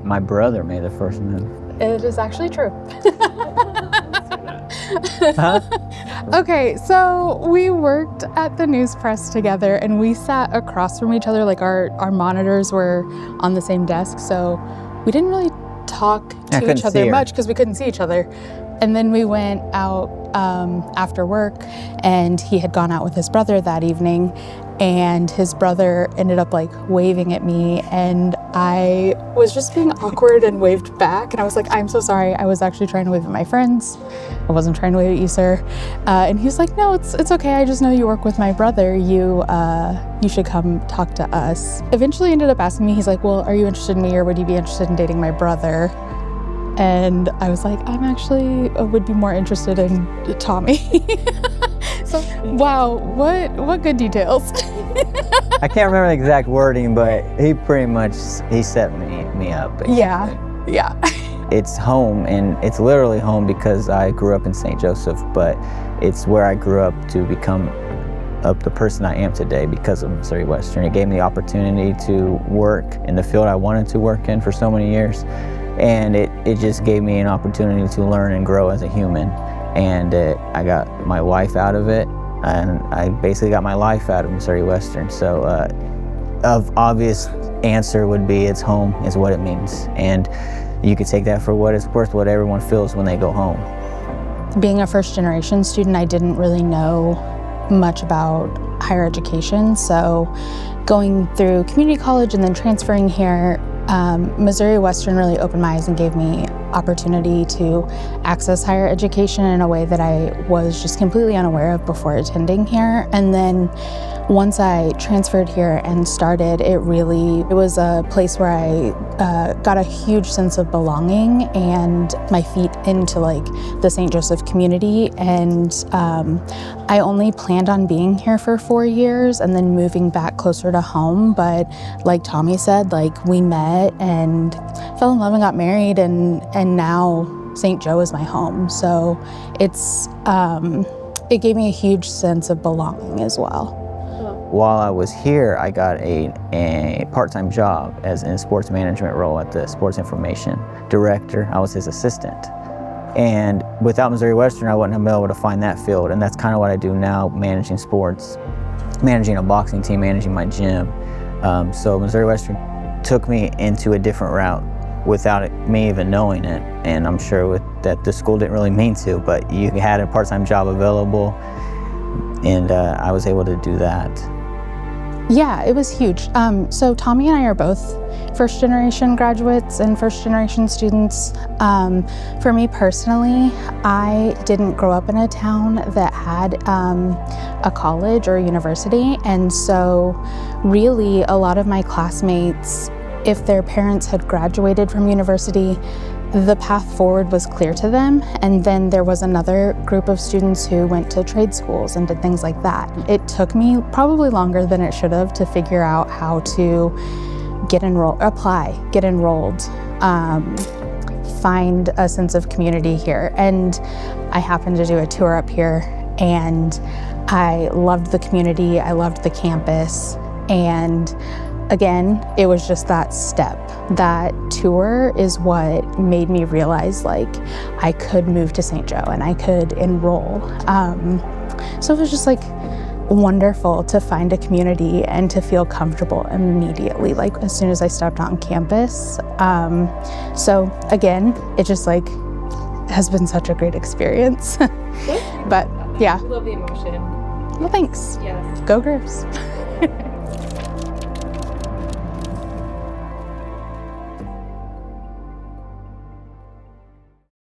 my brother made the first move. It is actually true. Huh? Okay, so we worked at the news press together and we sat across from each other, like our monitors were on the same desk, so we didn't really talk to each other much because we couldn't see each other. And then we went out after work, and he had gone out with his brother that evening, and his brother ended up like waving at me, and I was just being awkward and waved back, and I was like, I'm so sorry, I was actually trying to wave at my friends. I wasn't trying to wave at you, sir. And he was like, no, it's okay, I just know you work with my brother, you should come talk to us. Eventually ended up asking me, he's like, well, are you interested in me, or would you be interested in dating my brother? And I was like, I'm actually would be more interested in Tommy. So, wow, what good details. I can't remember the exact wording, but he set me up, basically. Yeah. It's home, and it's literally home because I grew up in St. Joseph, but it's where I grew up to become the person I am today because of Missouri Western. It gave me the opportunity to work in the field I wanted to work in for so many years. And it just gave me an opportunity to learn and grow as a human. And I got my wife out of it, and I basically got my life out of Missouri Western. So of obvious answer would be it's home is what it means. And you could take that for what it's worth, what everyone feels when they go home. Being a first generation student, I didn't really know much about higher education. So going through community college and then transferring here, Missouri Western really opened my eyes and gave me opportunity to access higher education in a way that I was just completely unaware of before attending here. And then once I transferred here and started, it was a place where I got a huge sense of belonging and my feet into like the St. Joseph community. And I only planned on being here for 4 years and then moving back closer to home. But like Tommy said, like we met and fell in love and got married, and now St. Joe is my home. So it gave me a huge sense of belonging as well. While I was here, I got a part-time job as in a sports management role at the sports information director. I was his assistant. And without Missouri Western, I wouldn't have been able to find that field. And that's kind of what I do now, managing sports, managing a boxing team, managing my gym. So Missouri Western took me into a different route without me even knowing it. And I'm sure that the school didn't really mean to, but you had a part-time job available, and I was able to do that. Yeah, it was huge. So Tommy and I are both first generation graduates and first generation students. For me personally, I didn't grow up in a town that had a college or a university, and so really a lot of my classmates, if their parents had graduated from university, the path forward was clear to them. And then there was another group of students who went to trade schools and did things like that. It took me probably longer than it should have to figure out how to get enrolled, find a sense of community here. And I happened to do a tour up here, and I loved the community, I loved the campus, and again, it was just that step. That tour is what made me realize like I could move to St. Joe and I could enroll. So it was just like wonderful to find a community and to feel comfortable immediately, like as soon as I stepped on campus. So again, it just like has been such a great experience. But yeah. I love the emotion. Well, thanks. Yes. Go Griffs.